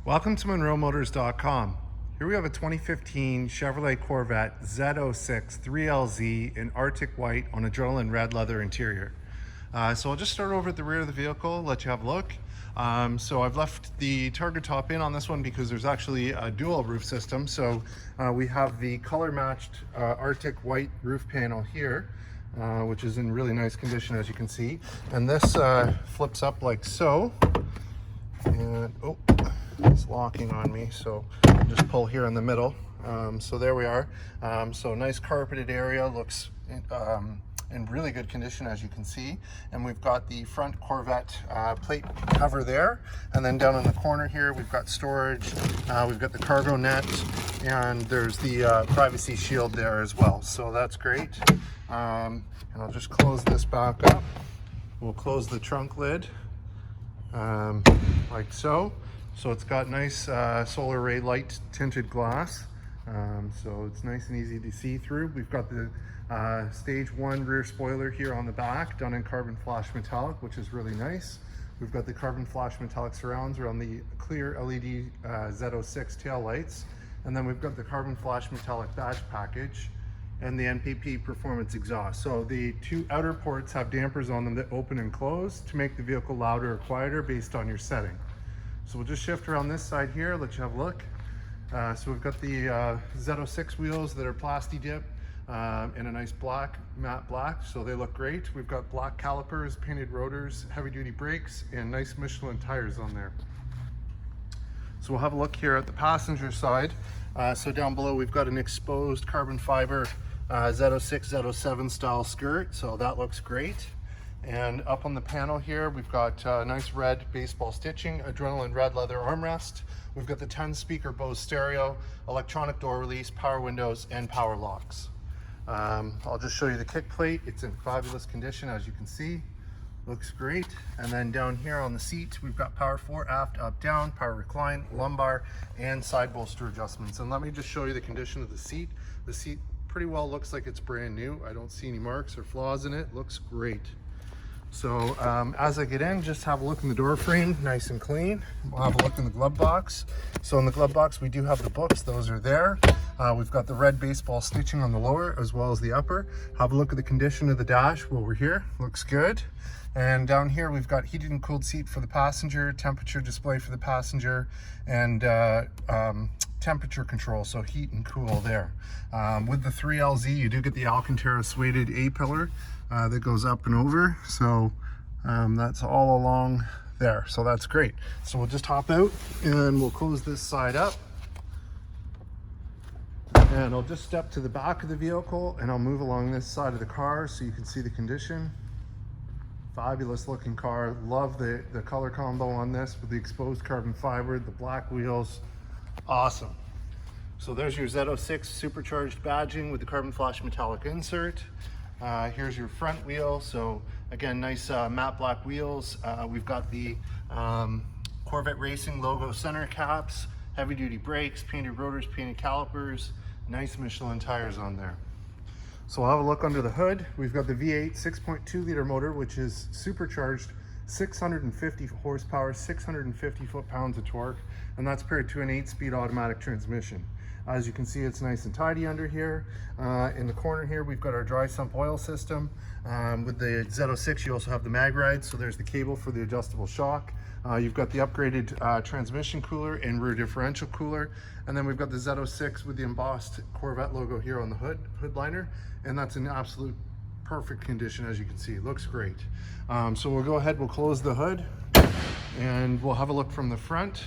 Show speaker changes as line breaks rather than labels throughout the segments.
Welcome to MonroeMotors.com. Here we have a 2015 Chevrolet Corvette Z06 3LZ in Arctic white on adrenaline red leather interior. So I'll just start over at the rear of the vehicle, let you have a look. So I've left the targa top in on this one because there's actually a dual roof system. So we have the color matched Arctic white roof panel here, which is in really nice condition, as you can see. And this flips up like so. And oh, it's locking on me, so just pull here in the middle. So there we are. So nice carpeted area, looks in really good condition, as you can see. And we've got the front Corvette plate cover there, and then down in the corner here we've got storage, we've got the cargo net, and there's the privacy shield there as well, so that's great. And I'll just close this back up. We'll close the trunk lid like so. So it's got nice solar ray light tinted glass, so it's nice and easy to see through. We've got the stage 1 rear spoiler here on the back, done in carbon flash metallic, which is really nice. We've got the carbon flash metallic surrounds around the clear LED Z06 tail lights, and then we've got the carbon flash metallic badge package and the NPP performance exhaust. So the two outer ports have dampers on them that open and close to make the vehicle louder or quieter based on your setting. So we'll just shift around this side here, let you have a look. So we've got the Z06 wheels that are plasti dip in a nice black, matte black, so they look great. We've got black calipers, painted rotors, heavy duty brakes, and nice Michelin tires on there. So we'll have a look here at the passenger side. So down below we've got an exposed carbon fiber Z06, Z07 style skirt, so that looks great. And up on the panel here, we've got nice red baseball stitching, adrenaline red leather armrest. We've got the 10-speaker Bose stereo, electronic door release, power windows, and power locks. I'll just show you the kick plate. It's in fabulous condition, as you can see. Looks great. And then down here on the seat, we've got power fore, aft, up, down, power recline, lumbar, and side bolster adjustments. And let me just show you the condition of the seat. The seat pretty well looks like it's brand new. I don't see any marks or flaws in it. Looks great. So as I get in, just have a look in the door frame, nice and clean. We'll have a look in the glove box. So in the glove box, we do have the books, those are there. We've got the red baseball stitching on the lower as well as the upper. Have a look at the condition of the dash while we're here, looks good. And down here, we've got heated and cooled seat for the passenger, temperature display for the passenger, and temperature control, so heat and cool there. With the 3LZ, you do get the Alcantara suede A-pillar that goes up and over, so that's all along there, so that's great. So we'll just hop out and we'll close this side up, and I'll just step to the back of the vehicle and I'll move along this side of the car so you can see the condition. Fabulous looking car. Love the color combo on this with the exposed carbon fiber, the black wheels. Awesome. So there's your Z06 supercharged badging with the carbon flash metallic insert. Here's your front wheel. So again, nice matte black wheels. We've got the Corvette Racing logo center caps, heavy duty brakes, painted rotors, painted calipers, nice Michelin tires on there. So we'll have a look under the hood. We've got the V8 6.2 liter motor, which is supercharged, 650 horsepower, 650 foot-pounds of torque, and that's paired to an 8-speed automatic transmission. As you can see, it's nice and tidy under here. In the corner here, we've got our dry sump oil system. With the Z06, you also have the mag ride, so there's the cable for the adjustable shock. You've got the upgraded transmission cooler and rear differential cooler. And then we've got the Z06 with the embossed Corvette logo here on the hood liner. And that's in absolute perfect condition, as you can see. Looks great. So we'll go ahead, we'll close the hood and we'll have a look from the front.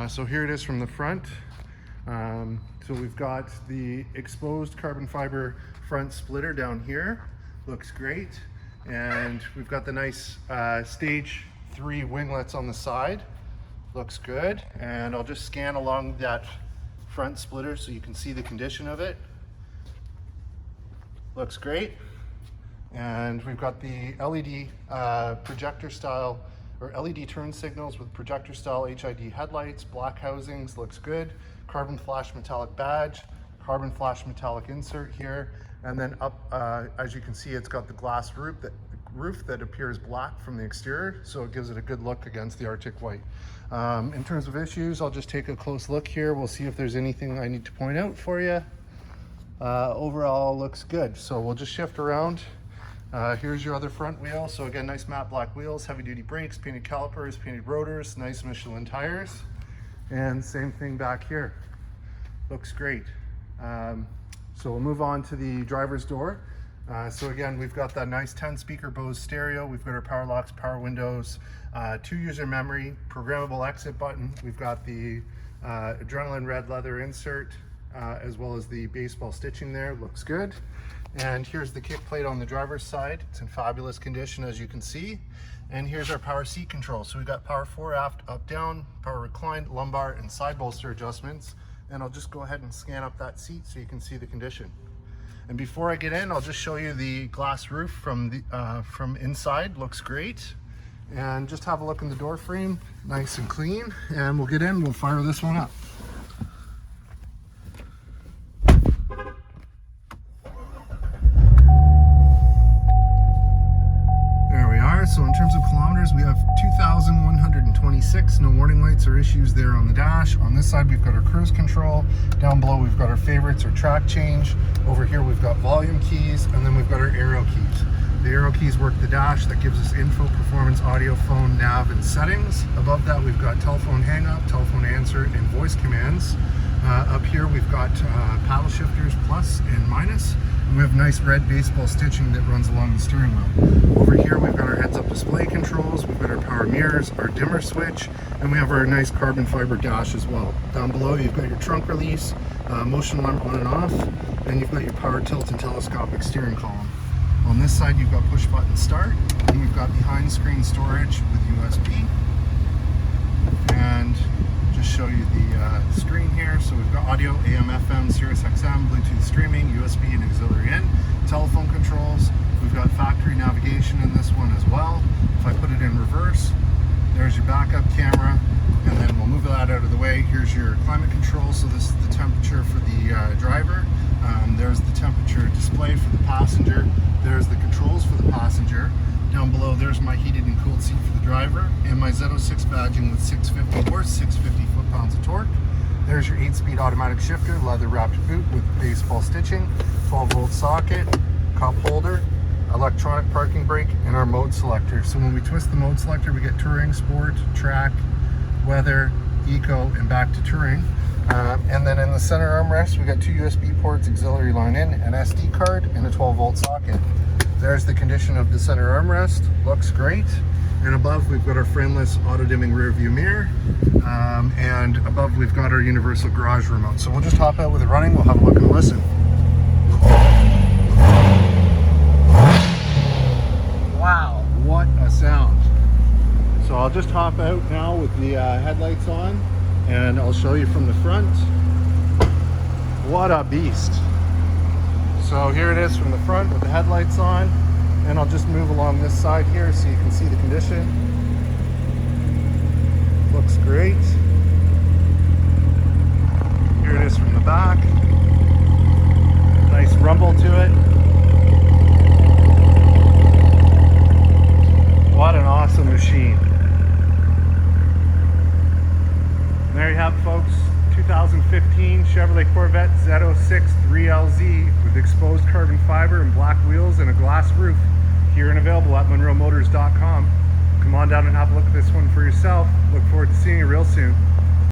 So here it is from the front. So we've got the exposed carbon fiber front splitter down here. Looks great. And we've got the nice stage 3 winglets on the side. Looks good. And I'll just scan along that front splitter so you can see the condition of it. Looks great. And we've got the LED projector style, or LED turn signals with projector style HID headlights, black housings, looks good. Carbon flash metallic badge, carbon flash metallic insert here, and then up, as you can see, it's got the glass roof that appears black from the exterior, so it gives it a good look against the Arctic white. In terms of issues, I'll just take a close look here. We'll see if there's anything I need to point out for you. Overall looks good, so we'll just shift around. Here's your other front wheel. So again, nice matte black wheels, heavy duty brakes, painted calipers, painted rotors, nice Michelin tires, and same thing back here. Looks great. So we'll move on to the driver's door. So again, we've got that nice 10 speaker Bose stereo. We've got our power locks, power windows, 2 user memory, programmable exit button. We've got the adrenaline red leather insert, as well as the baseball stitching there. Looks good. And here's the kick plate on the driver's side. It's in fabulous condition, as you can see. And here's our power seat control. So we've got power fore, aft, up, down, power reclined, lumbar, and side bolster adjustments. And I'll just go ahead and scan up that seat so you can see the condition. And before I get in, I'll just show you the glass roof from inside. Looks great. And just have a look in the door frame, nice and clean. And we'll get in, we'll fire this one up. So in terms of kilometers, we have 2,126. No warning lights or issues there on the dash. On this side, we've got our cruise control. Down below, we've got our favorites or track change. Over here, we've got volume keys, and then we've got our arrow keys. The arrow keys work the dash. That gives us info, performance, audio, phone, nav, and settings. Above that, we've got telephone hang up, telephone answer, and voice commands. Up here, we've got paddle shifters, plus and minus. And we have nice red baseball stitching that runs along the steering wheel. Over here, we've got our heads-up display controls, we've got our power mirrors, our dimmer switch, and we have our nice carbon fiber dash as well. Down below, you've got your trunk release, motion lamp on and off, and you've got your power tilt and telescopic steering column. On this side, you've got push button start, and we've got behind screen storage with USB. And just show you the screen here. So we've got audio, AM, FM, Sirius XM, Bluetooth streaming, USB and auxiliary in, telephone controls. We've got factory navigation in this one as well. If I put it in reverse, there's your backup camera, and then we'll move that out of the way. Here's your climate control. So this is the temperature for the driver. There's the temperature display for the passenger. There's the controls for the passenger. Down below, there's my heated and cooled seat for the driver, and my Z06 badging with 650 horse, 650 foot-pounds of torque. There's your 8-speed automatic shifter, leather-wrapped boot with baseball stitching, 12-volt socket, cup holder, electronic parking brake, and our mode selector. So when we twist the mode selector, we get touring, sport, track, weather, eco, and back to touring. And then in the center armrest, we got 2 USB ports, auxiliary line in, an SD card, and a 12-volt socket. There's the condition of the center armrest. Looks great. And above, we've got our frameless auto-dimming rear view mirror. And above, we've got our universal garage remote. So we'll just hop out with it running. We'll have a look and listen. Wow, what a sound. So I'll just hop out now with the headlights on, and I'll show you from the front. What a beast. So here it is from the front with the headlights on, and I'll just move along this side here so you can see the condition. Looks great. Here it is from the back. Nice rumble to it. What an awesome machine. And there you have it, folks. 2015 Chevrolet Corvette Z06 3LZ with exposed carbon fiber and black wheels and a glass roof. Here and available at monroemotors.com. Come on down and have a look at this one for yourself. Look forward to seeing you real soon.